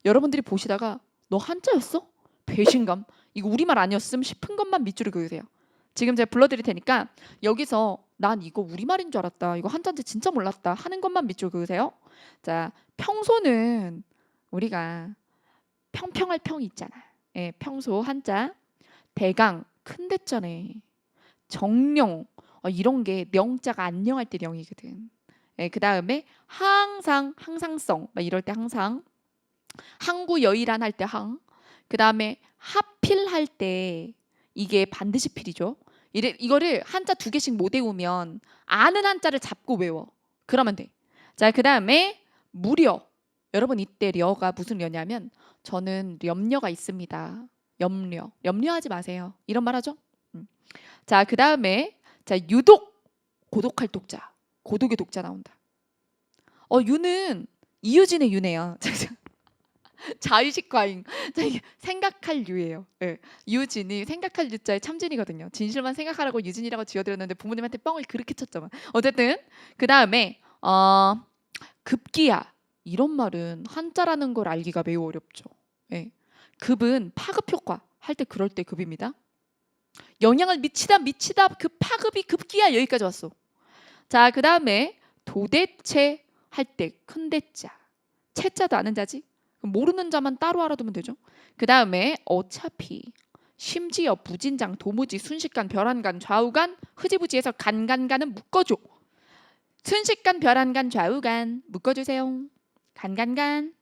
여러분들이 보시다가 너 한자였어? 배신감. 이거 우리말 아니었음 싶은 것만 밑줄을 그으세요. 지금 제가 불러드릴 테니까 여기서 난 이거 우리말인 줄 알았다. 이거 한자인지 진짜 몰랐다 하는 것만 밑줄 그으세요. 자, 평소는 우리가 평평할 평이 있잖아. 예, 평소 한자. 대강 큰 대자네. 정령 이런 게 명자가 안녕할 때 령이거든. 예, 그 다음에 항상 항상성 막 이럴 때 항상 항구 여의란 할 때 항. 그 다음에 하필 할 때 이게 반드시 필이죠. 이거를 한자 두 개씩 못 외우면 아는 한자를 잡고 외워. 그러면 돼. 자, 그 다음에 무려. 여러분 이때 려가 무슨 려냐면 저는 염려가 있습니다. 염려하지 마세요. 이런 말 하죠. 자, 그 다음에 자 유독 고독할 독자. 고독의 독자 나온다. 유는 이유진의 유네요. 자의식 과잉. 생각할 유예요. 네. 유진이 생각할 유자의 참진이거든요. 진실만 생각하라고 유진이라고 지어드렸는데 부모님한테 뻥을 그렇게 쳤죠. 어쨌든 그 다음에 급기야. 이런 말은 한자라는 걸 알기가 매우 어렵죠. 네. 급은 파급 효과 할 때 그럴 때 급입니다. 영향을 미치다 그 파급이 급기야 여기까지 왔어. 자, 그 다음에 도대체 할 때 큰 대자. 채자도 아는 자지? 모르는 자만 따로 알아두면 되죠. 그 다음에 어차피 심지어 부진장 도무지 순식간 별한간 좌우간 흐지부지해서 간간간은 묶어줘. 순식간 별한간 좌우간 묶어주세요. 간간간.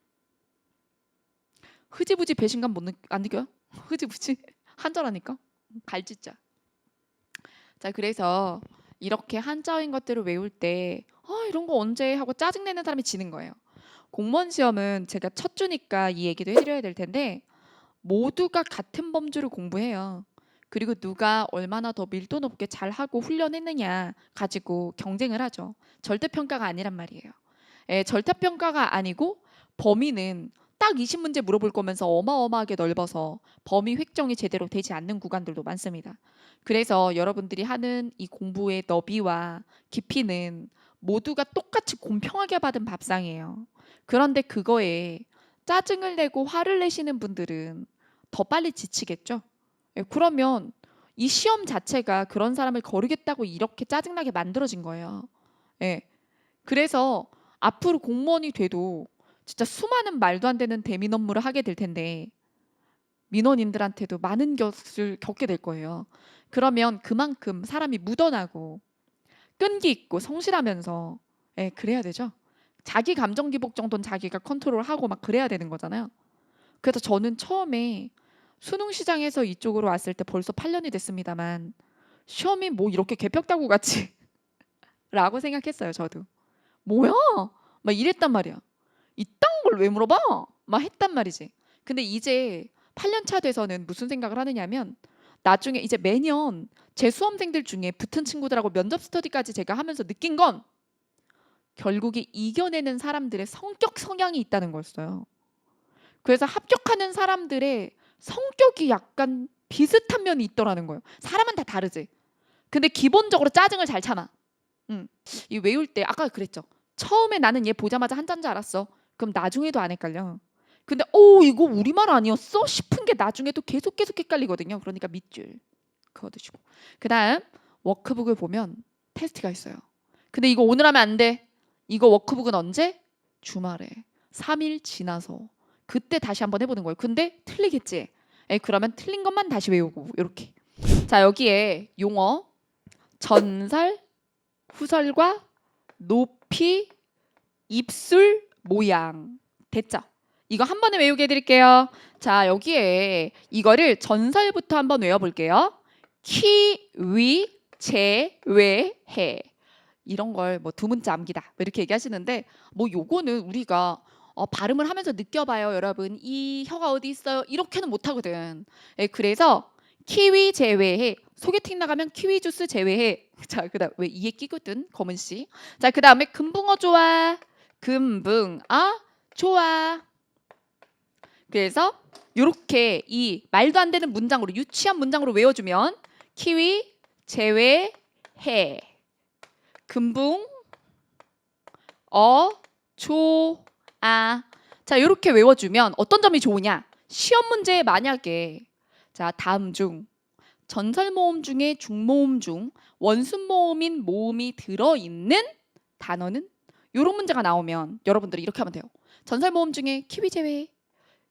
흐지부지 배신감 안 느껴요? 흐지부지 한자라니까. 갈짓자. 자, 그래서 이렇게 한자어인 것들을 외울 때 이런 거 언제 하고 짜증내는 사람이 지는 거예요. 공무원 시험은 제가 첫 주니까 이 얘기도 해드려야 될 텐데 모두가 같은 범주를 공부해요. 그리고 누가 얼마나 더 밀도 높게 잘하고 훈련했느냐 가지고 경쟁을 하죠. 절대평가가 아니란 말이에요. 절대평가가 아니고 범위는 딱 20문제 물어볼 거면서 어마어마하게 넓어서 범위 획정이 제대로 되지 않는 구간들도 많습니다. 그래서 여러분들이 하는 이 공부의 너비와 깊이는 모두가 똑같이 공평하게 받은 밥상이에요. 그런데 그거에 짜증을 내고 화를 내시는 분들은 더 빨리 지치겠죠. 그러면 이 시험 자체가 그런 사람을 거르겠다고 이렇게 짜증나게 만들어진 거예요. 예. 그래서 앞으로 공무원이 돼도 진짜 수많은 말도 안 되는 대민 업무를 하게 될 텐데 민원인들한테도 많은 것을 겪게 될 거예요. 그러면 그만큼 사람이 묻어나고 끈기 있고 성실하면서 그래야 되죠. 자기 감정 기복 정도는 자기가 컨트롤하고 막 그래야 되는 거잖아요. 그래서 저는 처음에 수능 시장에서 이쪽으로 왔을 때 벌써 8년이 됐습니다만 시험이 뭐 이렇게 개벽다구 같이 라고 생각했어요. 저도. 뭐야? 막 이랬단 말이야. 이딴 걸 왜 물어봐? 막 했단 말이지. 근데 이제 8년 차 돼서는 무슨 생각을 하느냐면 나중에 이제 매년 제 수험생들 중에 붙은 친구들하고 면접 스터디까지 제가 하면서 느낀 건 결국에 이겨내는 사람들의 성격 성향이 있다는 거였어요. 그래서 합격하는 사람들의 성격이 약간 비슷한 면이 있더라는 거예요. 사람은 다 다르지. 근데 기본적으로 짜증을 잘 참아. 이 외울 때 아까 그랬죠. 처음에 나는 얘 보자마자 한자인 줄 알았어. 그럼 나중에도 안 헷갈려. 근데 이거 우리말 아니었어? 싶은 게 나중에도 계속 헷갈리거든요. 그러니까 밑줄 그어두시고. 그 다음 워크북을 보면 테스트가 있어요. 근데 이거 오늘 하면 안 돼. 이거 워크북은 언제? 주말에. 3일 지나서. 그때 다시 한번 해보는 거예요. 근데 틀리겠지? 그러면 틀린 것만 다시 외우고 이렇게. 자, 여기에 용어 전설, 후설과 높이, 입술, 모양 됐죠? 이거 한 번에 외우게 해드릴게요. 자, 여기에 이거를 전설부터 한번 외워볼게요. 키위, 제외해. 이런 걸 뭐 두 문자 암기다 이렇게 얘기하시는데 뭐 요거는 우리가 발음을 하면서 느껴봐요. 여러분 이 혀가 어디 있어요? 이렇게는 못하거든. 그래서 키위 제외해. 소개팅 나가면 키위 주스 제외해. 자, 그다음 왜 이에 끼거든 검은 씨. 자, 그다음에 금붕어 좋아. 금붕 좋아. 그래서 요렇게 이 말도 안 되는 문장으로 유치한 문장으로 외워주면 키위 제외해. 금붕 좋아. 자, 이렇게 외워주면 어떤 점이 좋으냐? 시험 문제에 만약에 자, 다음 중 전설모음 중에 중모음 중 원순모음인 모음이 들어있는 단어는? 이런 문제가 나오면 여러분들이 이렇게 하면 돼요. 전설모음 중에 키위 제외.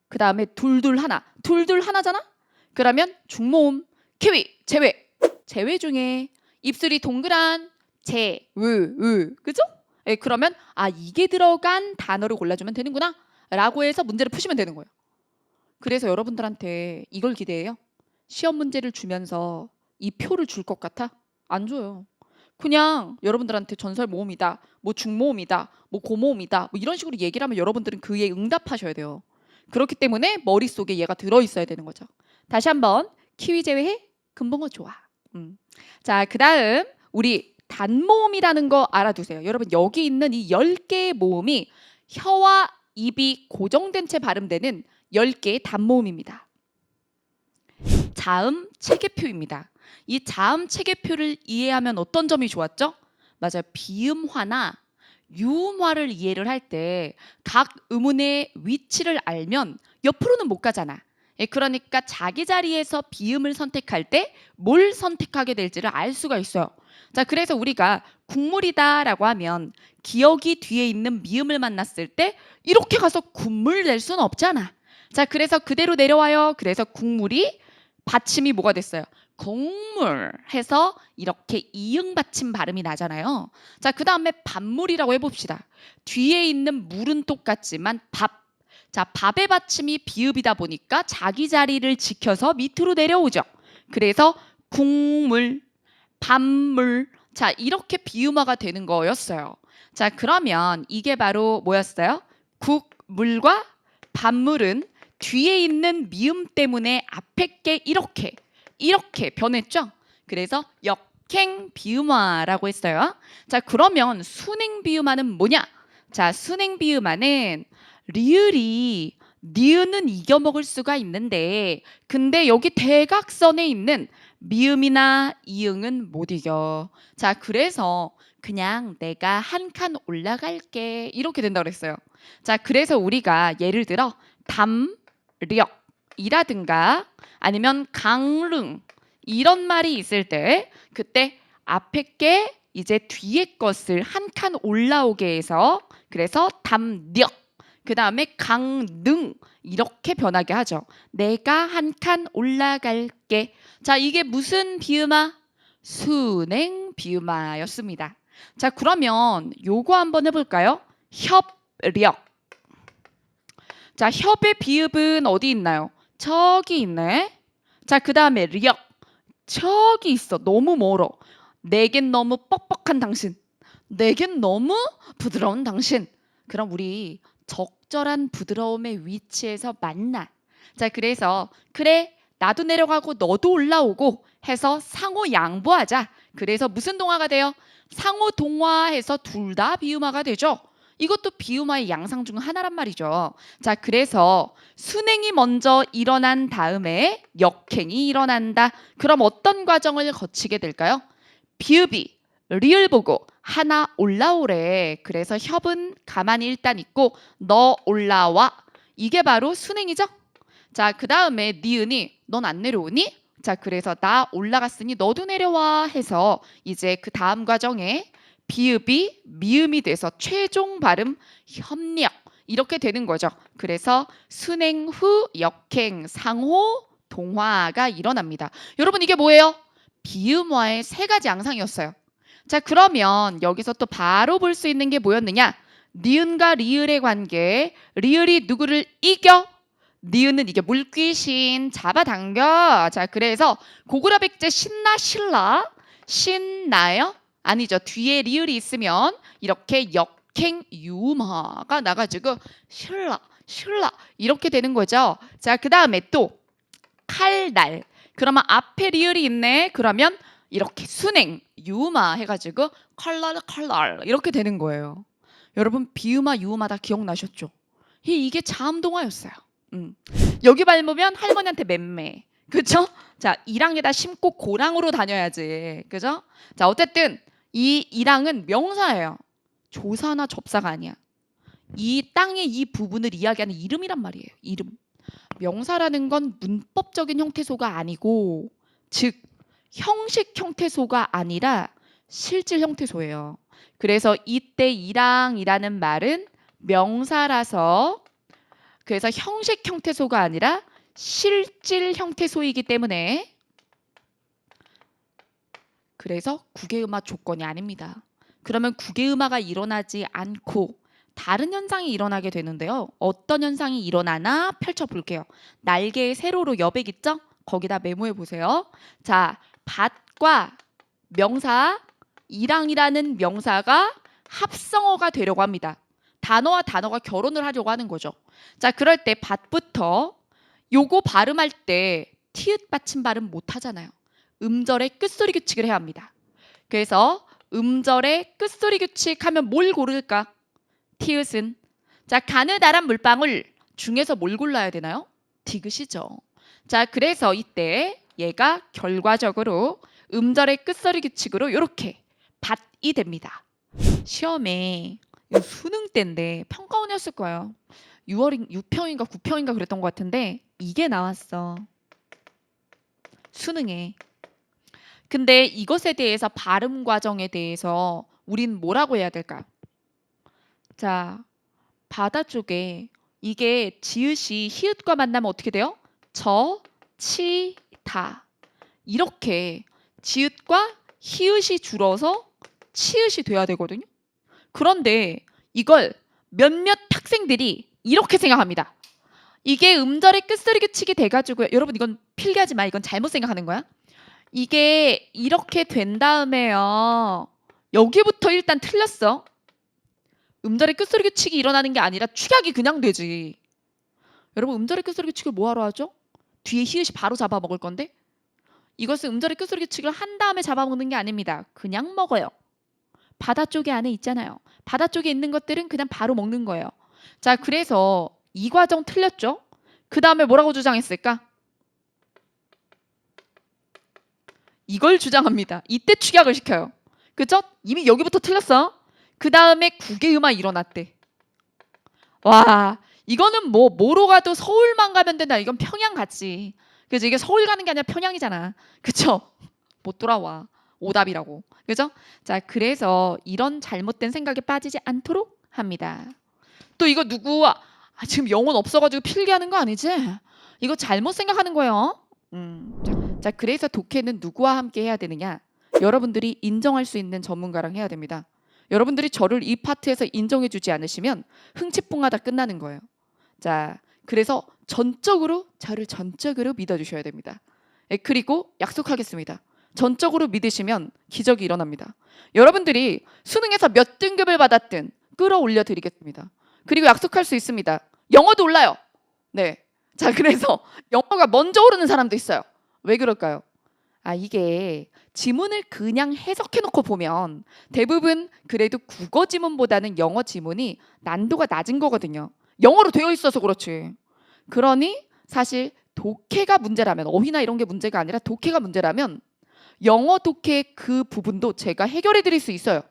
그 다음에 둘둘 하나. 둘둘 하나잖아? 그러면 중모음 키위 제외. 제외 중에 입술이 동그란 제, 으. 그죠? 예, 그러면 아, 이게 들어간 단어를 골라주면 되는구나 라고 해서 문제를 푸시면 되는 거예요. 그래서 여러분들한테 이걸 기대해요. 시험 문제를 주면서 이 표를 줄 것 같아? 안 줘요. 그냥 여러분들한테 전설 모음이다, 뭐 중모음이다, 뭐 고모음이다, 뭐 이런 식으로 얘기를 하면 여러분들은 그에 응답하셔야 돼요. 그렇기 때문에 머릿속에 얘가 들어있어야 되는 거죠. 다시 한번 키위 제외해? 금붕어 좋아. 자, 그 다음 우리 단모음이라는 거 알아두세요. 여러분 여기 있는 이 10개의 모음이 혀와 입이 고정된 채 발음되는 10개의 단모음입니다. 자음 체계표입니다. 이 자음 체계표를 이해하면 어떤 점이 좋았죠? 맞아요. 비음화나 유음화를 이해를 할 때 각 음운의 위치를 알면 옆으로는 못 가잖아. 예, 그러니까 자기 자리에서 비음을 선택할 때 뭘 선택하게 될지를 알 수가 있어요. 자, 그래서 우리가 국물이다라고 하면 기억이 뒤에 있는 미음을 만났을 때 이렇게 가서 국물 낼 수는 없잖아. 자, 그래서 그대로 내려와요. 그래서 국물이 받침이 뭐가 됐어요? 곡물 해서 이렇게 이응 받침 발음이 나잖아요. 자, 그 다음에 밥물이라고 해봅시다. 뒤에 있는 물은 똑같지만 밥. 자, 밥의 받침이 비읍이다 보니까 자기 자리를 지켜서 밑으로 내려오죠. 그래서 국물, 밥물. 자, 이렇게 비음화가 되는 거였어요. 자, 그러면 이게 바로 뭐였어요? 국물과 밥물은 뒤에 있는 미음 때문에 앞에 게 이렇게 변했죠. 그래서 역행 비음화라고 했어요. 자, 그러면 순행 비음화는 뭐냐? 자, 순행 비음화는 리을이 니은은 이겨먹을 수가 있는데 근데 여기 대각선에 있는 미음이나 이응은 못 이겨. 자, 그래서 그냥 내가 한 칸 올라갈게 이렇게 된다고 그랬어요. 자, 그래서 우리가 예를 들어 담력이라든가 아니면 강릉 이런 말이 있을 때 그때 앞에 게 이제 뒤에 것을 한 칸 올라오게 해서 그래서 담력 그 다음에 강능 이렇게 변하게 하죠. 내가 한 칸 올라갈게. 자, 이게 무슨 비음화? 순행 비음화였습니다. 자, 그러면 요거 한번 해볼까요? 협력. 자, 협의 비읍은 어디 있나요? 저기 있네. 자, 그 다음에 력. 저기 있어. 너무 멀어. 내겐 너무 뻑뻑한 당신. 내겐 너무 부드러운 당신. 그럼 우리 적절한 부드러움의 위치에서 만나. 자, 그래서 그래 나도 내려가고 너도 올라오고 해서 상호 양보하자. 그래서 무슨 동화가 돼요? 상호 동화해서 둘 다 비음화가 되죠. 이것도 비음화의 양상 중 하나란 말이죠. 자, 그래서 순행이 먼저 일어난 다음에 역행이 일어난다. 그럼 어떤 과정을 거치게 될까요? 비읍이 리을 보고 하나 올라오래. 그래서 협은 가만히 일단 있고 너 올라와. 이게 바로 순행이죠. 자, 그 다음에 니은이 넌 안 내려오니? 자, 그래서 나 올라갔으니 너도 내려와 해서 이제 그 다음 과정에 비읍이 미음이 돼서 최종 발음 협력 이렇게 되는 거죠. 그래서 순행 후 역행 상호 동화가 일어납니다. 여러분 이게 뭐예요? 비음화의 세 가지 양상이었어요. 자, 그러면 여기서 또 바로 볼 수 있는 게 뭐였느냐? 니은과 리을의 관계. 리을이 누구를 이겨? 니은은 이게 물귀신 잡아당겨. 자, 그래서 고구려백제 신나 신라 신나요? 아니죠. 뒤에 리을이 있으면 이렇게 역행 유음화가 나가지고 신라 이렇게 되는 거죠. 자, 그 다음에 또 칼날. 그러면 앞에 리을이 있네. 그러면 이렇게 순행 유음화 해가지고 컬럴 이렇게 되는 거예요. 여러분 비음화 유음화 다 기억나셨죠? 이게 자음동화였어요. 여기 밟으면 할머니한테 맴매. 그죠? 자, 이랑에다 심고 고랑으로 다녀야지. 그죠? 자, 어쨌든 이 이랑은 명사예요. 조사나 접사가 아니야. 이 땅의 이 부분을 이야기하는 이름이란 말이에요. 이름. 명사라는 건 문법적인 형태소가 아니고, 즉 형식 형태소가 아니라 실질 형태소예요. 그래서 이때 이랑이라는 말은 명사라서, 그래서 형식 형태소가 아니라 실질 형태소이기 때문에, 그래서 국외음화 조건이 아닙니다. 그러면 국외음화가 일어나지 않고 다른 현상이 일어나게 되는데요. 어떤 현상이 일어나나 펼쳐볼게요. 날개의 세로로 여백 있죠? 거기다 메모해 보세요. 자, 밭과 명사, 이랑이라는 명사가 합성어가 되려고 합니다. 단어와 단어가 결혼을 하려고 하는 거죠. 자, 그럴 때 밭부터 요거 발음할 때 티읕 받침 발음 못 하잖아요. 음절의 끝소리 규칙을 해야 합니다. 그래서 음절의 끝소리 규칙 하면 뭘 고를까? 티읕은. 자, 가느다란 물방울 중에서 뭘 골라야 되나요? 디귿이죠. 자, 그래서 이때 얘가 결과적으로 음절의 끝소리 규칙으로 이렇게 밭이 됩니다. 시험에 수능 때인데 평가원이었을 거예요. 6평인가 9평인가 그랬던 것 같은데 이게 나왔어. 수능에. 근데 이것에 대해서 발음 과정에 대해서 우린 뭐라고 해야 될까요? 자, 바다 쪽에 이게 지읒이 히읗과 만나면 어떻게 돼요? 저, 치, 다. 이렇게 지읒과 히읗이 줄어서 치읒이 돼야 되거든요. 그런데 이걸 몇몇 학생들이 이렇게 생각합니다. 이게 음절의 끝소리 규칙이 돼가지고, 여러분 이건 필기하지 마. 이건 잘못 생각하는 거야. 이게 이렇게 된 다음에요. 여기부터 일단 틀렸어. 음절의 끝소리 규칙이 일어나는 게 아니라 축약이 그냥 되지. 여러분 음절의 끝소리 규칙을 뭐하러 하죠? 뒤에 히읗이 바로 잡아먹을 건데? 이것은 음절의 끝소리 규칙을 한 다음에 잡아먹는 게 아닙니다. 그냥 먹어요. 바다 쪽에 안에 있잖아요. 바다 쪽에 있는 것들은 그냥 바로 먹는 거예요. 자, 그래서 이 과정 틀렸죠? 그 다음에 뭐라고 주장했을까? 이걸 주장합니다. 이때 축약을 시켜요. 그죠? 이미 여기부터 틀렸어. 그 다음에 국외음화 일어났대. 와, 이거는 뭐로 가도 서울만 가면 된다. 이건 평양 같지. 그래서 이게 서울 가는 게 아니라 평양이잖아. 그쵸? 못 돌아와. 오답이라고. 그죠? 자, 그래서 이런 잘못된 생각에 빠지지 않도록 합니다. 또 이거 누구 지금 영혼 없어가지고 필기하는 거 아니지? 이거 잘못 생각하는 거예요. 자, 그래서 독해는 누구와 함께 해야 되느냐? 여러분들이 인정할 수 있는 전문가랑 해야 됩니다. 여러분들이 저를 이 파트에서 인정해주지 않으시면 흥칫뿡하다 끝나는 거예요. 자, 그래서 저를 전적으로 믿어주셔야 됩니다. 그리고 약속하겠습니다. 전적으로 믿으시면 기적이 일어납니다. 여러분들이 수능에서 몇 등급을 받았든 끌어올려 드리겠습니다. 그리고 약속할 수 있습니다. 영어도 올라요. 네. 자, 그래서 영어가 먼저 오르는 사람도 있어요. 왜 그럴까요? 이게 지문을 그냥 해석해 놓고 보면 대부분 그래도 국어 지문보다는 영어 지문이 난도가 낮은 거거든요. 영어로 되어 있어서 그렇지. 그러니 사실 독해가 문제라면, 어휘나 이런 게 문제가 아니라 독해가 문제라면 영어 독해 그 부분도 제가 해결해 드릴 수 있어요.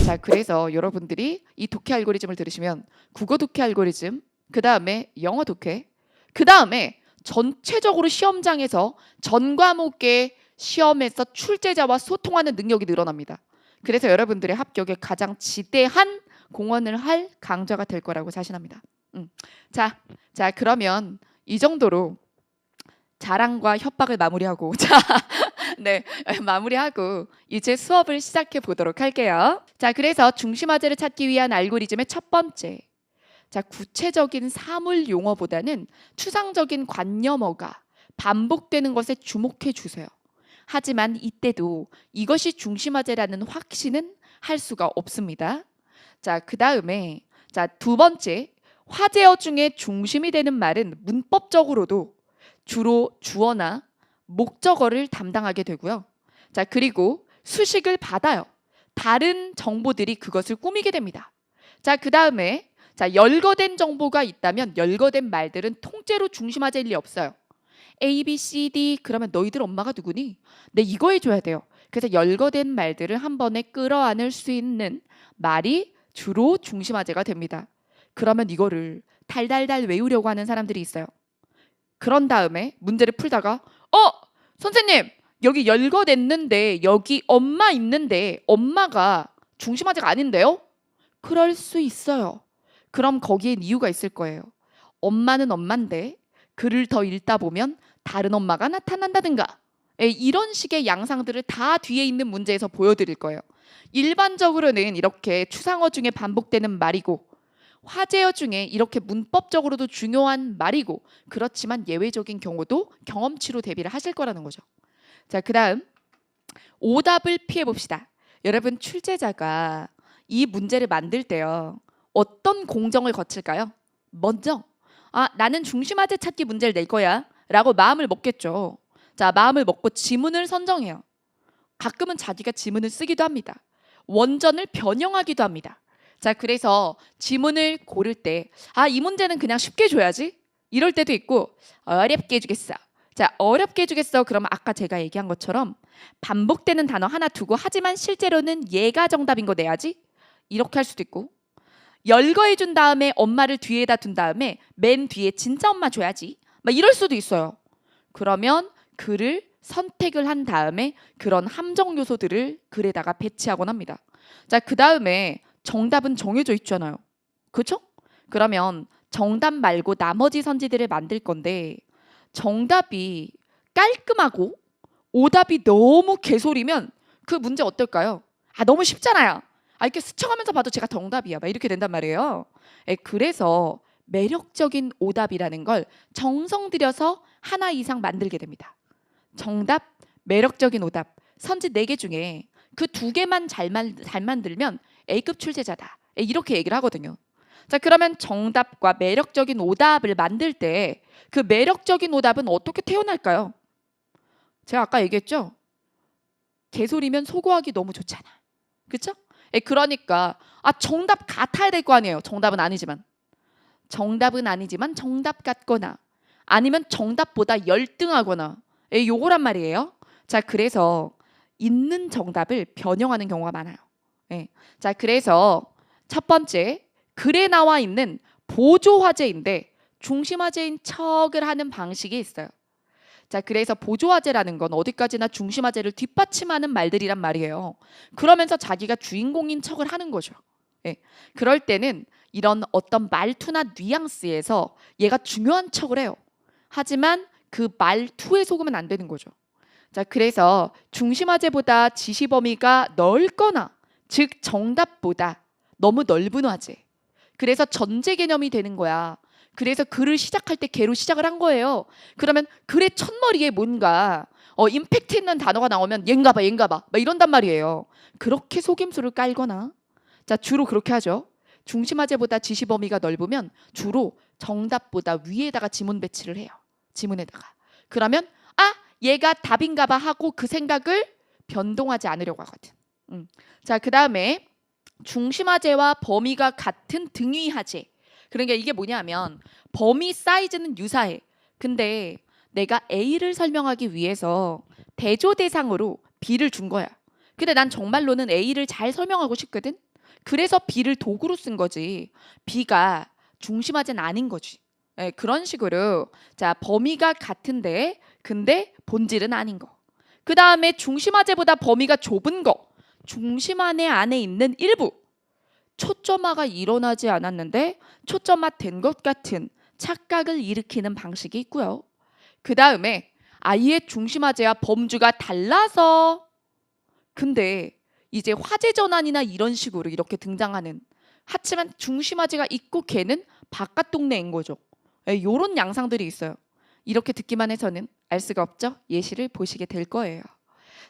자, 그래서 여러분들이 이 독해 알고리즘을 들으시면 국어 독해 알고리즘, 그 다음에 영어 독해, 그 다음에 전체적으로 시험장에서 전 과목의 시험에서 출제자와 소통하는 능력이 늘어납니다. 그래서 여러분들의 합격에 가장 지대한 공헌을 할 강좌가 될 거라고 자신합니다. 자, 그러면 이 정도로 자랑과 협박을 마무리하고 네, 마무리하고 이제 수업을 시작해 보도록 할게요. 자, 그래서 중심화제를 찾기 위한 알고리즘의 첫 번째. 자, 구체적인 사물 용어보다는 추상적인 관념어가 반복되는 것에 주목해 주세요. 하지만 이때도 이것이 중심화제라는 확신은 할 수가 없습니다. 자, 그 다음에 두 번째, 화제어 중에 중심이 되는 말은 문법적으로도 주로 주어나 목적어를 담당하게 되고요. 자, 그리고 수식을 받아요. 다른 정보들이 그것을 꾸미게 됩니다. 자, 그 다음에 열거된 정보가 있다면 열거된 말들은 통째로 중심화제일 리 없어요. A, B, C, D 그러면 너희들 엄마가 누구니? 네, 이거 해줘야 돼요. 그래서 열거된 말들을 한 번에 끌어안을 수 있는 말이 주로 중심화제가 됩니다. 그러면 이거를 달달달 외우려고 하는 사람들이 있어요. 그런 다음에 문제를 풀다가 선생님 여기 열거냈는데 여기 엄마 있는데 엄마가 중심화제가 아닌데요? 그럴 수 있어요. 그럼 거기엔 이유가 있을 거예요. 엄마는 엄마인데 글을 더 읽다 보면 다른 엄마가 나타난다든가 이런 식의 양상들을 다 뒤에 있는 문제에서 보여드릴 거예요. 일반적으로는 이렇게 추상어 중에 반복되는 말이고 화제어 중에 이렇게 문법적으로도 중요한 말이고 그렇지만 예외적인 경우도 경험치로 대비를 하실 거라는 거죠. 자, 그다음 오답을 피해 봅시다. 여러분 출제자가 이 문제를 만들 때요. 어떤 공정을 거칠까요? 먼저 나는 중심화제 찾기 문제를 낼 거야 라고 마음을 먹겠죠. 자, 마음을 먹고 지문을 선정해요. 가끔은 자기가 지문을 쓰기도 합니다. 원전을 변형하기도 합니다. 자, 그래서 지문을 고를 때 이 문제는 그냥 쉽게 줘야지 이럴 때도 있고 어렵게 해주겠어. 자, 어렵게 해주겠어. 그러면 아까 제가 얘기한 것처럼 반복되는 단어 하나 두고 하지만 실제로는 얘가 정답인 거 내야지 이렇게 할 수도 있고 열거해 준 다음에 엄마를 뒤에다 둔 다음에 맨 뒤에 진짜 엄마 줘야지 막 이럴 수도 있어요. 그러면 글을 선택을 한 다음에 그런 함정 요소들을 글에다가 배치하곤 합니다. 자, 그 다음에 정답은 정해져 있잖아요. 그렇죠? 그러면 정답 말고 나머지 선지들을 만들 건데 정답이 깔끔하고 오답이 너무 개소리면 그 문제 어떨까요? 너무 쉽잖아요. 이렇게 스쳐가면서 봐도 제가 정답이야. 막 이렇게 된단 말이에요. 그래서 매력적인 오답이라는 걸 정성 들여서 하나 이상 만들게 됩니다. 정답, 매력적인 오답, 선지 4개 중에 그 2개만 잘 만들면 A급 출제자다. 이렇게 얘기를 하거든요. 자, 그러면 정답과 매력적인 오답을 만들 때 그 매력적인 오답은 어떻게 태어날까요? 제가 아까 얘기했죠? 개소리면 소거하기 너무 좋잖아. 그렇죠? 그러니까 정답 같아야 될 거 아니에요. 정답은 아니지만 정답 같거나 아니면 정답보다 열등하거나 요거란 말이에요. 자, 그래서 있는 정답을 변형하는 경우가 많아요. 자, 그래서 첫 번째 글에 나와 있는 보조 화제인데 중심 화제인 척을 하는 방식이 있어요. 자, 그래서 보조 화제라는 건 어디까지나 중심 화제를 뒷받침하는 말들이란 말이에요. 그러면서 자기가 주인공인 척을 하는 거죠. 그럴 때는 이런 어떤 말투나 뉘앙스에서 얘가 중요한 척을 해요. 하지만 그 말투에 속으면 안 되는 거죠. 자, 그래서 중심 화제보다 지시 범위가 넓거나 즉 정답보다 너무 넓은 화제. 그래서 전제 개념이 되는 거야. 그래서 글을 시작할 때 개로 시작을 한 거예요. 그러면 글의 첫머리에 뭔가 임팩트 있는 단어가 나오면 얘인가 봐 막 이런단 말이에요. 그렇게 속임수를 깔거나 자, 주로 그렇게 하죠. 중심 화제보다 지시 범위가 넓으면 주로 정답보다 위에다가 지문 배치를 해요. 지문에다가. 그러면 얘가 답인가 봐 하고 그 생각을 변동하지 않으려고 하거든. 자, 그 다음에 중심 화제와 범위가 같은 등위 화제. 그러니까 이게 뭐냐면 범위 사이즈는 유사해. 근데 내가 A를 설명하기 위해서 대조 대상으로 B를 준 거야. 근데 난 정말로는 A를 잘 설명하고 싶거든. 그래서 B를 도구로 쓴 거지. B가 중심 화제는 아닌 거지. 그런 식으로 자, 범위가 같은데 근데 본질은 아닌 거. 그 다음에 중심 화제보다 범위가 좁은 거. 중심 안에 있는 일부. 초점화가 일어나지 않았는데 초점화 된 것 같은 착각을 일으키는 방식이 있고요. 그 다음에 아이의 중심 화제와 범주가 달라서 근데 이제 화제 전환이나 이런 식으로 이렇게 등장하는 하지만 중심 화제가 있고 걔는 바깥 동네인 거죠. 이런 양상들이 있어요. 이렇게 듣기만 해서는 알 수가 없죠. 예시를 보시게 될 거예요.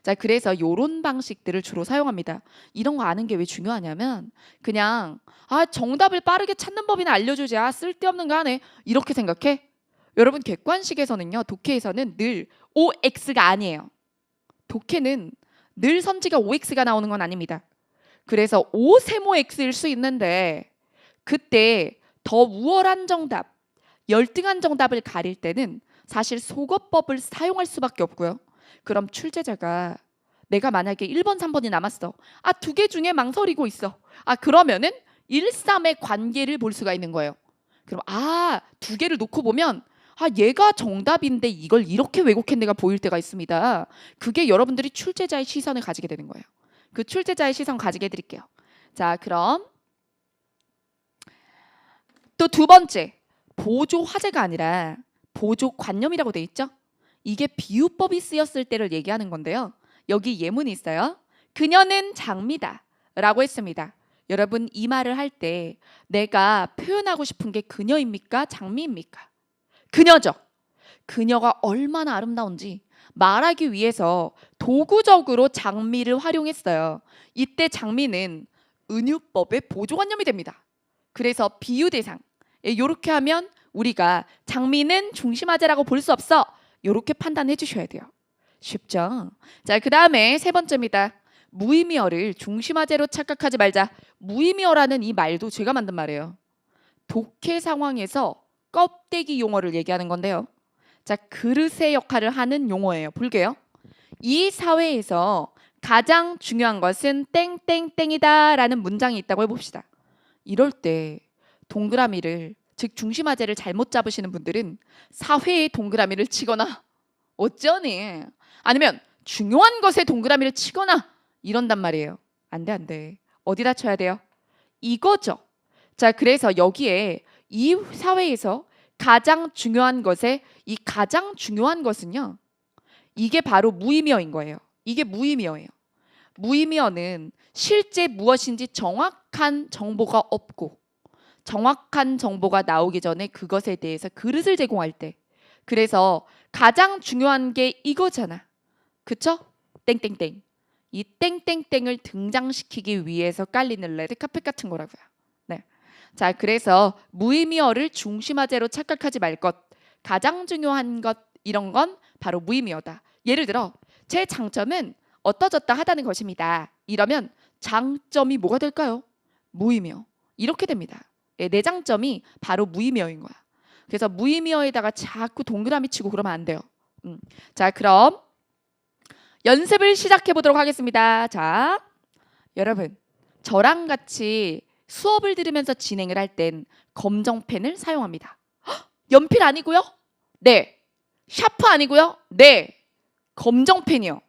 자, 그래서 이런 방식들을 주로 사용합니다. 이런 거 아는 게 왜 중요하냐면 그냥 정답을 빠르게 찾는 법이나 알려주지 쓸데없는 거 하네 이렇게 생각해. 여러분 객관식에서는요. 독해에서는 늘 OX가 아니에요. 독해는 늘 선지가 OX가 나오는 건 아닙니다. 그래서 오세모 X일 수 있는데 그때 더 우월한 정답, 열등한 정답을 가릴 때는 사실 속어법을 사용할 수밖에 없고요. 그럼 출제자가 내가 만약에 1번, 3번이 남았어. 2개 중에 망설이고 있어. 그러면은 1, 3의 관계를 볼 수가 있는 거예요. 그럼 두 개를 놓고 보면 얘가 정답인데 이걸 이렇게 왜곡했네가 보일 때가 있습니다. 그게 여러분들이 출제자의 시선을 가지게 되는 거예요. 그 출제자의 시선 가지게 해드릴게요. 자, 그럼 또 두 번째, 보조 화제가 아니라 보조 관념이라고 돼 있죠? 이게 비유법이 쓰였을 때를 얘기하는 건데요. 여기 예문이 있어요. 그녀는 장미다 라고 했습니다. 여러분, 이 말을 할 때 내가 표현하고 싶은 게 그녀입니까? 장미입니까? 그녀죠. 그녀가 얼마나 아름다운지 말하기 위해서 도구적으로 장미를 활용했어요. 이때 장미는 은유법의 보조관념이 됩니다. 그래서 비유 대상. 이렇게 하면 우리가 장미는 중심화제라고 볼 수 없어. 이렇게 판단해 주셔야 돼요. 쉽죠? 자, 그 다음에 세 번째입니다. 무의미어를 중심화제로 착각하지 말자. 무의미어라는 이 말도 제가 만든 말이에요. 독해 상황에서 껍데기 용어를 얘기하는 건데요. 자, 그릇의 역할을 하는 용어예요. 볼게요. 이 사회에서 가장 중요한 것은 땡땡땡이다 라는 문장이 있다고 해봅시다. 이럴 때 동그라미를, 즉 중심화제를 잘못 잡으시는 분들은 사회의 동그라미를 치거나 어쩌니 아니면 중요한 것에 동그라미를 치거나 이런단 말이에요. 안 돼, 안 돼. 어디다 쳐야 돼요? 이거죠. 자, 그래서 여기에 이 사회에서 가장 중요한 것에 이 가장 중요한 것은요. 이게 바로 무의미어인 거예요. 이게 무의미어예요. 무의미어는 실제 무엇인지 정확한 정보가 없고 정확한 정보가 나오기 전에 그것에 대해서 그릇을 제공할 때, 그래서 가장 중요한 게 이거잖아. 그쵸? 땡땡땡. 이 땡땡땡을 등장시키기 위해서 깔리는 레드카펫 같은 거라고요. 네. 자, 그래서 무의미어를 중심화제로 착각하지 말 것, 가장 중요한 것, 이런 건 바로 무의미어다. 예를 들어 제 장점은 어떠저떠 하다는 것입니다. 이러면 장점이 뭐가 될까요? 무의미어. 이렇게 됩니다. 내 장점이 바로 무의미어인 거야. 그래서 무의미어에다가 자꾸 동그라미 치고 그러면 안 돼요. 자, 그럼 연습을 시작해 보도록 하겠습니다. 자, 여러분, 저랑 같이 수업을 들으면서 진행을 할 땐 검정펜을 사용합니다. 헉, 연필 아니고요? 네. 샤프 아니고요? 네. 검정펜이요.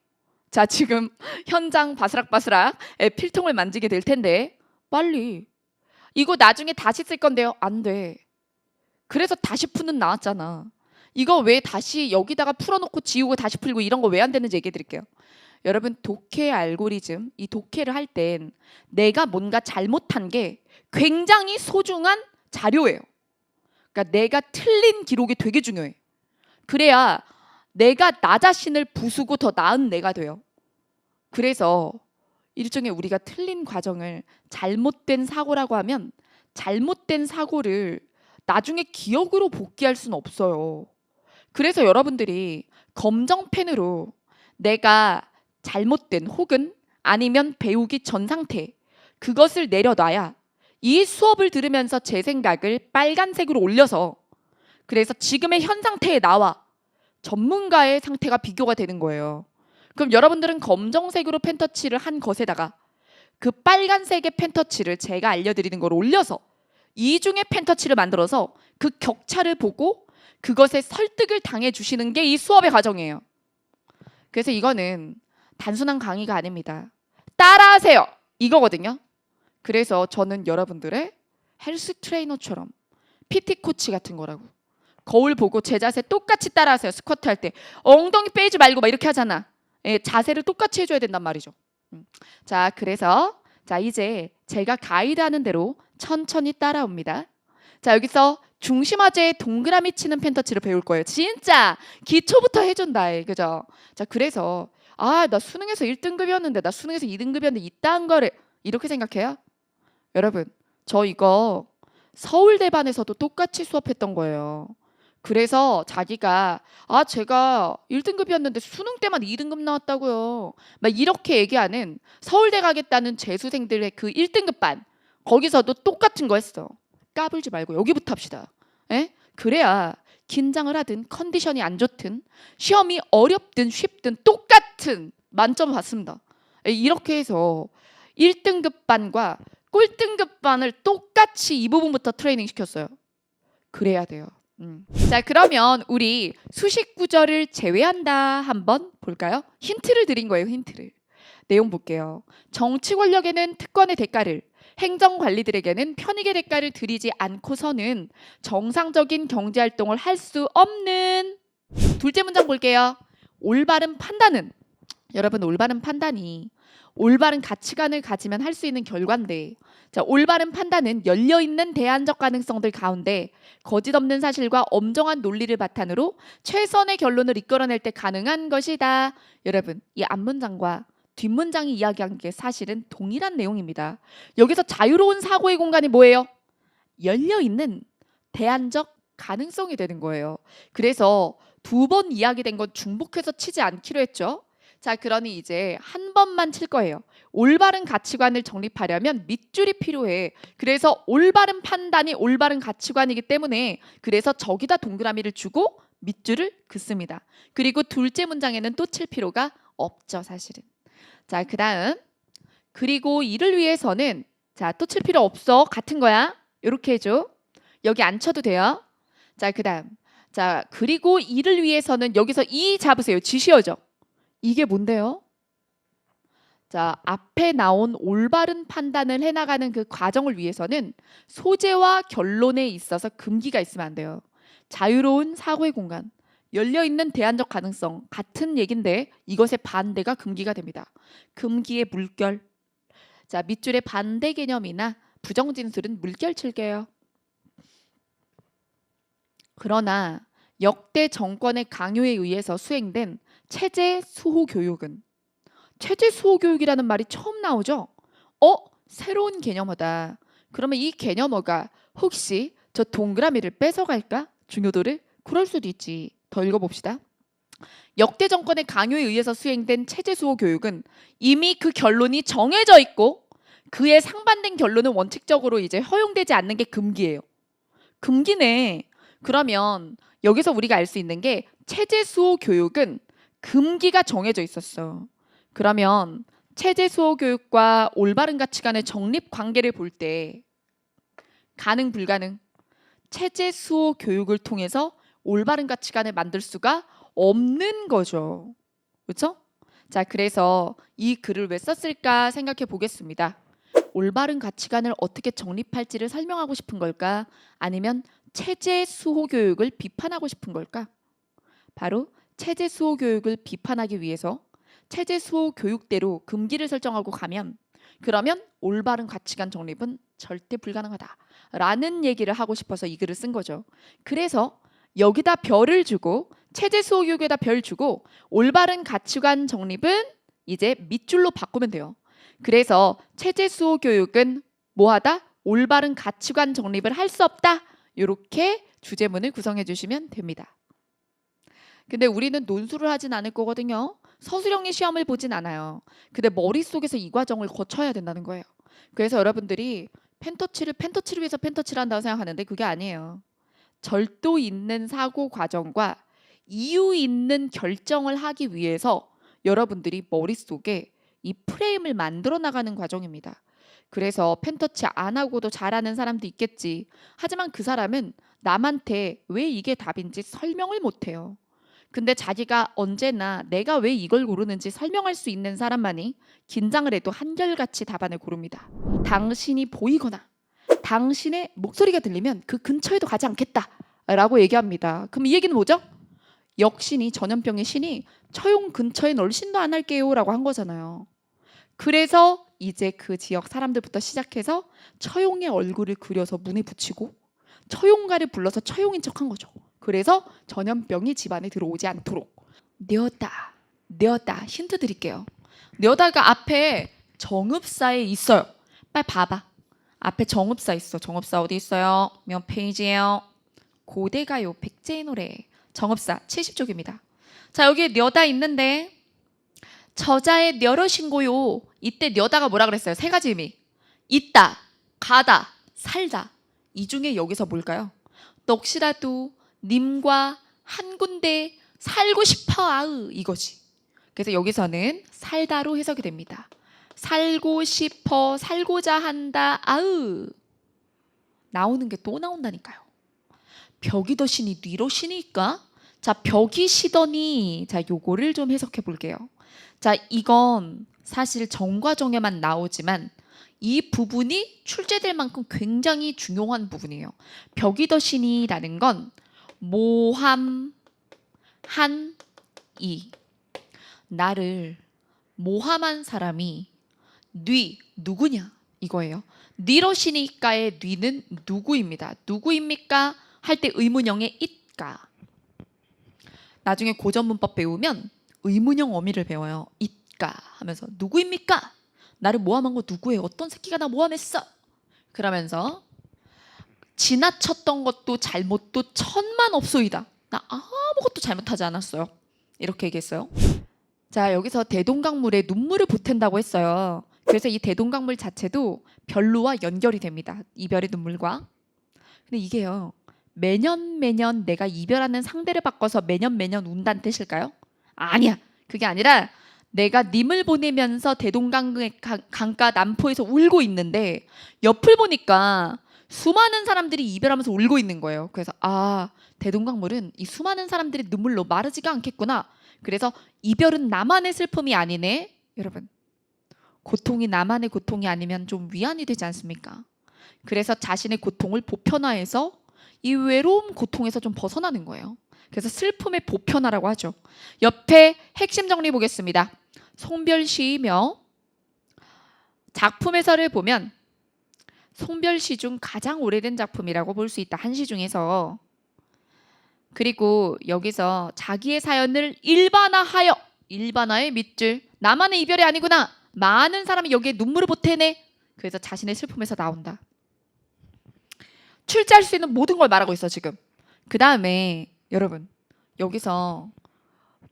자, 지금 현장 바스락바스락 필통을 만지게 될 텐데 빨리. 이거 나중에 다시 쓸 건데요. 안 돼. 그래서 다시 푸는 나왔잖아. 이거 왜 다시 여기다가 풀어놓고 지우고 다시 풀고 이런 거 왜 안 되는지 얘기해 드릴게요. 여러분, 독해 알고리즘, 이 독해를 할 땐 내가 뭔가 잘못한 게 굉장히 소중한 자료예요. 그러니까 내가 틀린 기록이 되게 중요해. 그래야 내가 나 자신을 부수고 더 나은 내가 돼요. 그래서 일종의 우리가 틀린 과정을 잘못된 사고라고 하면 잘못된 사고를 나중에 기억으로 복귀할 수는 없어요. 그래서 여러분들이 검정펜으로 내가 잘못된 혹은 아니면 배우기 전 상태, 그것을 내려놔야 이 수업을 들으면서 제 생각을 빨간색으로 올려서, 그래서 지금의 현 상태에 나와 전문가의 상태가 비교가 되는 거예요. 그럼 여러분들은 검정색으로 펜터치를 한 것에다가 그 빨간색의 펜터치를 제가 알려드리는 걸 올려서 이중의 펜터치를 만들어서 그 격차를 보고 그것에 설득을 당해 주시는 게 이 수업의 과정이에요. 그래서 이거는 단순한 강의가 아닙니다. 따라하세요. 이거거든요. 그래서 저는 여러분들의 헬스 트레이너처럼 PT 코치 같은 거라고. 거울 보고 제 자세 똑같이 따라하세요. 스쿼트 할 때 엉덩이 빼지 말고 막 이렇게 하잖아. 예, 자세를 똑같이 해줘야 된단 말이죠. 자, 그래서 자, 이제 제가 가이드하는 대로 천천히 따라옵니다. 자, 여기서 중심화제에 동그라미 치는 펜터치를 배울 거예요. 진짜 기초부터 해준다. 그죠? 자, 그래서 나 수능에서 1등급이었는데 나 수능에서 2등급이었는데 이딴 거를 이렇게 생각해요? 여러분, 저 이거 서울대반에서도 똑같이 수업했던 거예요. 그래서 자기가 제가 1등급이었는데 수능 때만 2등급 나왔다고요. 막 이렇게 얘기하는 서울대 가겠다는 재수생들의 그 1등급 반, 거기서도 똑같은 거 했어. 까불지 말고 여기부터 합시다. 에? 그래야 긴장을 하든 컨디션이 안 좋든 시험이 어렵든 쉽든 똑같은 만점 받습니다. 이렇게 해서 1등급 반과 꼴등급반을 똑같이 이 부분부터 트레이닝 시켰어요. 그래야 돼요. 자, 그러면 우리 수식 구절을 제외한다 한번 볼까요? 힌트를 드린 거예요. 힌트를. 내용 볼게요. 정치 권력에는 특권의 대가를, 행정관리들에게는 편익의 대가를 들이지 않고서는 정상적인 경제활동을 할 수 없는. 둘째 문장 볼게요. 올바른 판단은, 여러분 올바른 판단이 올바른 가치관을 가지면 할 수 있는 결과인데, 자, 올바른 판단은 열려있는 대안적 가능성들 가운데 거짓 없는 사실과 엄정한 논리를 바탕으로 최선의 결론을 이끌어낼 때 가능한 것이다. 여러분, 이 앞문장과 뒷문장이 이야기한 게 사실은 동일한 내용입니다. 여기서 자유로운 사고의 공간이 뭐예요? 열려있는 대안적 가능성이 되는 거예요. 그래서 두 번 이야기된 건 중복해서 치지 않기로 했죠. 자, 그러니 이제 한 번만 칠 거예요. 올바른 가치관을 정립하려면 밑줄이 필요해. 그래서 올바른 판단이 올바른 가치관이기 때문에 그래서 저기다 동그라미를 주고 밑줄을 긋습니다. 그리고 둘째 문장에는 또 칠 필요가 없죠, 사실은. 자, 그 다음 그리고 이를 위해서는, 자, 또 칠 필요 없어. 같은 거야. 이렇게 해줘. 여기 안 쳐도 돼요. 자, 그 다음, 자, 그리고 이를 위해서는 여기서 이 잡으세요. 지시어죠. 이게 뭔데요? 자, 앞에 나온 올바른 판단을 해나가는 그 과정을 위해서는 소재와 결론에 있어서 금기가 있으면 안 돼요. 자유로운 사고의 공간, 열려있는 대안적 가능성, 같은 얘긴데 이것의 반대가 금기가 됩니다. 금기의 물결. 자, 밑줄의 반대 개념이나 부정진술은 물결 칠게요. 그러나 역대 정권의 강요에 의해서 수행된 체제 수호 교육은, 체제 수호 교육이라는 말이 처음 나오죠? 새로운 개념어다. 그러면 이 개념어가 혹시 저 동그라미를 뺏어갈까? 중요도를? 그럴 수도 있지. 더 읽어봅시다. 역대 정권의 강요에 의해서 수행된 체제 수호 교육은 이미 그 결론이 정해져 있고 그에 상반된 결론은 원칙적으로 이제 허용되지 않는 게 금기예요. 금기네. 그러면 여기서 우리가 알 수 있는 게 체제 수호 교육은 금기가 정해져 있었어. 그러면 체제 수호 교육과 올바른 가치관의 정립 관계를 볼 때 가능 불가능? 체제 수호 교육을 통해서 올바른 가치관을 만들 수가 없는 거죠. 그렇죠? 자, 그래서 이 글을 왜 썼을까 생각해 보겠습니다. 올바른 가치관을 어떻게 정립할지를 설명하고 싶은 걸까? 아니면 체제 수호 교육을 비판하고 싶은 걸까? 바로 체제 수호 교육을 비판하기 위해서 체제 수호 교육대로 금기를 설정하고 가면, 그러면 올바른 가치관 정립은 절대 불가능하다라는 얘기를 하고 싶어서 이 글을 쓴 거죠. 그래서 여기다 별을 주고 체제 수호 교육에다 별 주고 올바른 가치관 정립은 이제 밑줄로 바꾸면 돼요. 그래서 체제 수호 교육은 뭐하다? 올바른 가치관 정립을 할 수 없다. 이렇게 주제문을 구성해 주시면 됩니다. 근데 우리는 논술을 하진 않을 거거든요. 서술형의 시험을 보진 않아요. 근데 머릿속에서 이 과정을 거쳐야 된다는 거예요. 그래서 여러분들이 펜터치를 위해서 펜터치를 한다고 생각하는데 그게 아니에요. 절도 있는 사고 과정과 이유 있는 결정을 하기 위해서 여러분들이 머릿속에 이 프레임을 만들어 나가는 과정입니다. 그래서 펜터치 안 하고도 잘하는 사람도 있겠지. 하지만 그 사람은 남한테 왜 이게 답인지 설명을 못해요. 근데 자기가 언제나 내가 왜 이걸 고르는지 설명할 수 있는 사람만이 긴장을 해도 한결같이 답안을 고릅니다. 당신이 보이거나 당신의 목소리가 들리면 그 근처에도 가지 않겠다라고 얘기합니다. 그럼 이 얘기는 뭐죠? 역신이, 전염병의 신이 처용 근처엔 얼씬도 안 할게요 라고 한 거잖아요. 그래서 이제 그 지역 사람들부터 시작해서 처용의 얼굴을 그려서 문에 붙이고 처용가를 불러서 처용인 척한 거죠. 그래서 전염병이 집안에 들어오지 않도록. 뇌었다. 힌트 드릴게요. 뇌다가 앞에 정읍사에 있어요. 빨리 봐봐. 앞에 정읍사 있어. 정읍사 어디 있어요? 몇 페이지예요? 고대가요 백제의 노래. 정읍사 70쪽입니다. 자, 여기 뇌다 있는데 저자의 뇌러신고요. 이때 뇌다가 뭐라 그랬어요? 세 가지 의미. 있다, 가다, 살다. 이 중에 여기서 뭘까요? 넋이라도 님과 한 군데 살고 싶어 아으 이거지. 그래서 여기서는 살다로 해석이 됩니다. 살고 싶어, 살고자 한다. 아으. 나오는 게 또 나온다니까요. 벽이 더 시니 뉘로 시니까. 자, 벽이 시더니, 자, 요거를 좀 해석해 볼게요. 자, 이건 사실 정과정에만 나오지만 이 부분이 출제될 만큼 굉장히 중요한 부분이에요. 벽이 더 시니라는 건 모함 한 이. 나를 모함한 사람이 누구냐 이거예요. 뉘러시니까의 뉘는 누구입니다. 누구입니까? 할 때 의문형의 it가. 나중에 고전문법 배우면 의문형 어미를 배워요. it가 하면서 누구입니까? 나를 모함한 거 누구예요? 어떤 새끼가 나 모함했어? 그러면서 지나쳤던 것도 잘못도 천만 없소이다. 나 아무것도 잘못하지 않았어요. 이렇게 얘기했어요. 자, 여기서 대동강물에 눈물을 보탠다고 했어요. 그래서 이 대동강물 자체도 별로와 연결이 됩니다. 이별의 눈물과. 근데 이게요. 매년 내가 이별하는 상대를 바꿔서 매년 운다는 뜻일까요? 아니야. 그게 아니라 내가 님을 보내면서 대동강가 남포에서 울고 있는데 옆을 보니까 수많은 사람들이 이별하면서 울고 있는 거예요. 그래서 대동강물은 이 수많은 사람들의 눈물로 마르지가 않겠구나. 그래서 이별은 나만의 슬픔이 아니네. 여러분, 고통이 나만의 고통이 아니면 좀 위안이 되지 않습니까? 그래서 자신의 고통을 보편화해서 이 외로움 고통에서 좀 벗어나는 거예요. 그래서 슬픔의 보편화라고 하죠. 옆에 핵심 정리 보겠습니다. 송별시이며 작품 해설을 보면 송별시 중 가장 오래된 작품이라고 볼 수 있다. 한시 중에서. 그리고 여기서 자기의 사연을 일반화의 밑줄. 나만의 이별이 아니구나. 많은 사람이 여기에 눈물을 보태네. 그래서 자신의 슬픔에서 나온다. 출제할 수 있는 모든 걸 말하고 있어 지금. 그 다음에 여러분 여기서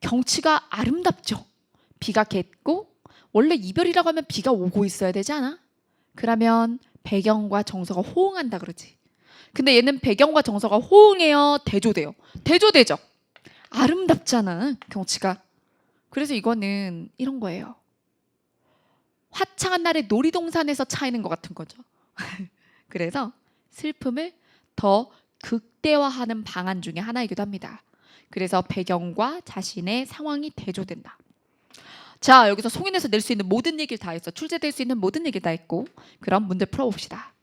경치가 아름답죠. 비가 겠고 원래 이별이라고 하면 비가 오고 있어야 되지 않아? 그러면 배경과 정서가 호응한다 그러지. 근데 얘는 배경과 정서가 호응해요? 대조돼요? 대조되죠. 아름답잖아 경치가. 그래서 이거는 이런 거예요. 화창한 날에 놀이동산에서 차이는 것 같은 거죠. 그래서 슬픔을 더 극대화하는 방안 중에 하나이기도 합니다. 그래서 배경과 자신의 상황이 대조된다. 자, 여기서 송인에서 낼 수 있는 모든 얘기를 다 했어. 출제될 수 있는 모든 얘기를 다 했고, 그럼 문제 풀어봅시다.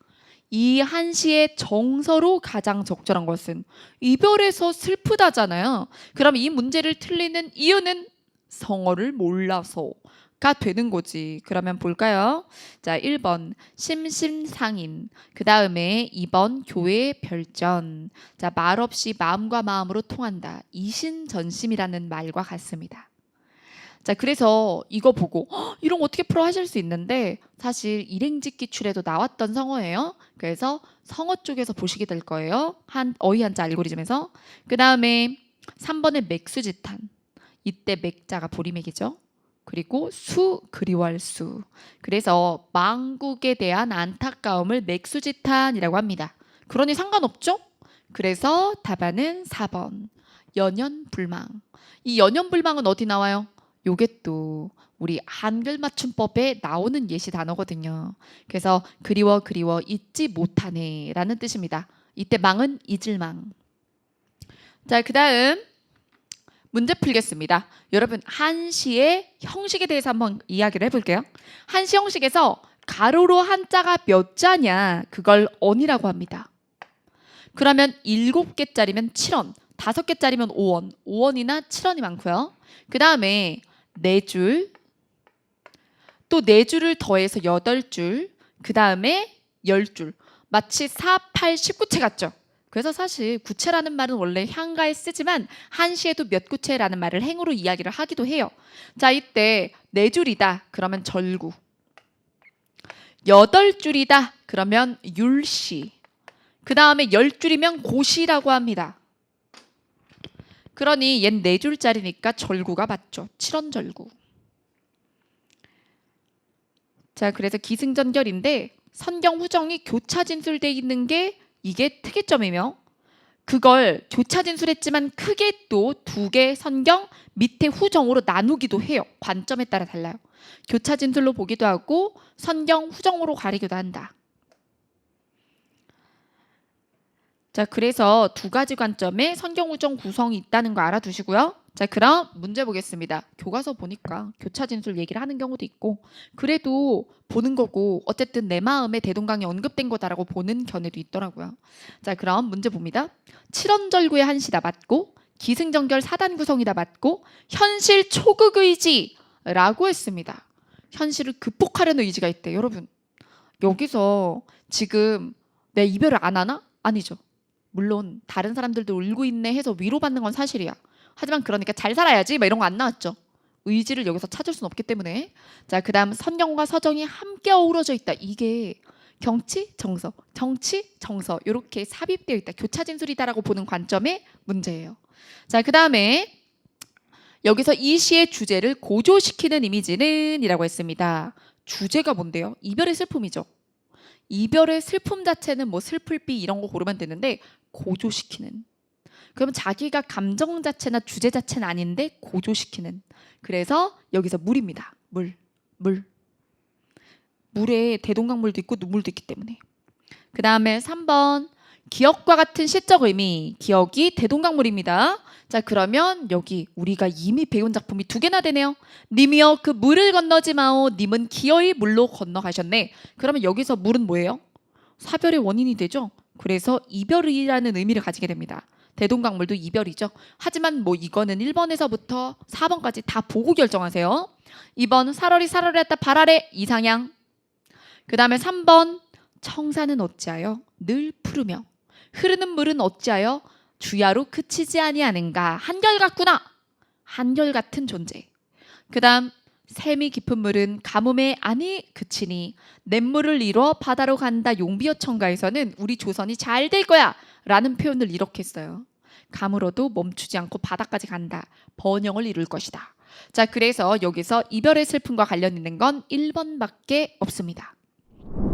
이 한시의 정서로 가장 적절한 것은 이별에서 슬프다잖아요. 그럼 이 문제를 틀리는 이유는 성어를 몰라서가 되는 거지. 그러면 볼까요? 자, 1번 심심상인. 그 다음에 2번 교회 별전. 자, 말없이 마음과 마음으로 통한다. 이신전심이라는 말과 같습니다. 자, 그래서 이거 보고 이런 거 어떻게 풀어 하실 수 있는데 사실 일행직기출에도 나왔던 성어예요. 그래서 성어 쪽에서 보시게 될 거예요. 어휘 한자 알고리즘에서. 그 다음에 3번의 맥수지탄. 이때 맥자가 보리맥이죠. 그리고 그리워할 수. 그래서 망국에 대한 안타까움을 맥수지탄이라고 합니다. 그러니 상관없죠? 그래서 답안은 4번. 연연불망. 이 연연불망은 어디 나와요? 요게 또 우리 한글 맞춤법에 나오는 예시 단어거든요. 그래서 그리워 잊지 못하네 라는 뜻입니다. 이때 망은 잊을 망. 자, 그 다음 문제 풀겠습니다. 여러분 한시의 형식에 대해서 한번 이야기를 해볼게요. 한시 형식에서 가로로 한자가 몇 자냐 그걸 언이라고 합니다. 그러면 7개짜리면 7원, 5개짜리면 5원, 5원이나 7원이 많고요. 그 다음에 4줄, 또 4줄을 더해서 8줄, 그 다음에 10줄. 마치 4, 8, 19채 같죠? 그래서 사실 구체라는 말은 원래 향가에 쓰지만 한시에도 몇 구체라는 말을 행으로 이야기를 하기도 해요. 자, 이때 4줄이다. 그러면 절구. 8줄이다. 그러면 율시. 그 다음에 10줄이면 고시라고 합니다. 그러니 얜 4줄짜리니까 절구가 맞죠. 7원 절구. 자, 그래서 기승전결인데 선경 후정이 교차 진술되어 있는 게 이게 특이점이며 그걸 교차진술했지만 크게 또 두 개 선경 밑에 후정으로 나누기도 해요. 관점에 따라 달라요. 교차진술로 보기도 하고 선경 후정으로 가리기도 한다. 자, 그래서 두 가지 관점에 선경 후정 구성이 있다는 거 알아두시고요. 자, 그럼 문제 보겠습니다. 교과서 보니까 교차진술 얘기를 하는 경우도 있고 그래도 보는 거고 어쨌든 내 마음에 대동강이 언급된 거다라고 보는 견해도 있더라고요. 자, 그럼 문제 봅니다. 칠원절구의 한시다 맞고 기승전결 사단 구성이다 맞고 현실 초극 의지라고 했습니다. 현실을 극복하려는 의지가 있대. 여러분 여기서 지금 내 이별을 안 하나? 아니죠. 물론 다른 사람들도 울고 있네 해서 위로받는 건 사실이야. 하지만 그러니까 잘 살아야지 막 이런 거 안 나왔죠. 의지를 여기서 찾을 수는 없기 때문에. 자, 그다음 선경과 서정이 함께 어우러져 있다. 이게 경치, 정서, 정치, 정서 이렇게 삽입되어 있다. 교차진술이다라고 보는 관점의 문제예요. 자, 그다음에 여기서 이 시의 주제를 고조시키는 이미지는 이라고 했습니다. 주제가 뭔데요? 이별의 슬픔이죠. 이별의 슬픔 자체는 뭐 슬플비 이런 거 고르면 되는데 고조시키는. 그러면 자기가 감정 자체나 주제 자체는 아닌데 고조시키는. 그래서 여기서 물입니다. 물. 물에 대동강물도 있고 눈물도 있기 때문에. 그 다음에 3번 기억과 같은 시적 의미. 기억이 대동강물입니다. 자, 그러면 여기 우리가 이미 배운 작품이 두 개나 되네요. 님이여 그 물을 건너지 마오. 님은 기어이 물로 건너가셨네. 그러면 여기서 물은 뭐예요? 사별의 원인이 되죠. 그래서 이별이라는 의미를 가지게 됩니다. 대동강물도 이별이죠. 하지만 뭐 이거는 1번에서부터 4번까지 다 보고 결정하세요. 2번 살얼이 살얼했다 발아래 이상향. 그 다음에 3번 청사는 어찌하여 늘 푸르며 흐르는 물은 어찌하여 주야로 그치지 아니하는가. 한결같구나. 한결같은 존재. 그 다음 샘이 깊은 물은 가뭄에 아니 그치니 냇물을 이뤄 바다로 간다. 용비어 청가에서는 우리 조선이 잘 될 거야 라는 표현을 이렇게 했어요. 가물어도 멈추지 않고 바다까지 간다. 번영을 이룰 것이다. 자, 그래서 여기서 이별의 슬픔과 관련 있는 건 1번밖에 없습니다.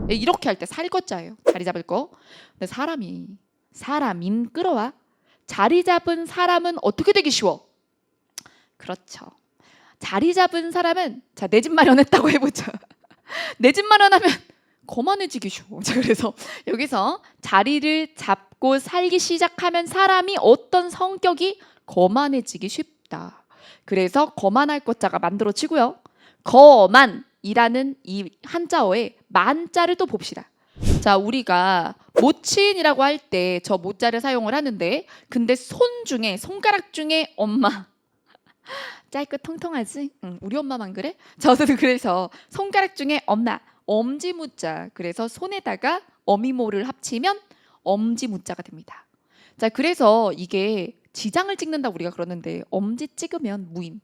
이렇게 할 때 살것자예요. 자리 잡을 거. 근데 사람인 끌어와. 자리 잡은 사람은 어떻게 되기 쉬워? 그렇죠. 자리 잡은 사람은 자, 내 집 마련했다고 해보자. 내 집 마련하면 거만해지기 쉬워. 자, 그래서 여기서 자리를 잡고 살기 시작하면 사람이 어떤 성격이 거만해지기 쉽다. 그래서 거만할 것자가 만들어지고요. 거만이라는 이 한자어의 만자를 또 봅시다. 자, 우리가 모친이라고 할 때 저 모자를 사용을 하는데 근데 손가락 중에 엄마 짧고 통통하지? 응, 우리 엄마만 그래? 저도 그래서 손가락 중에 엄마 엄지무자. 그래서 손에다가 어미모를 합치면 엄지무자가 됩니다. 자, 그래서 이게 지장을 찍는다 우리가 그러는데 엄지 찍으면 무임.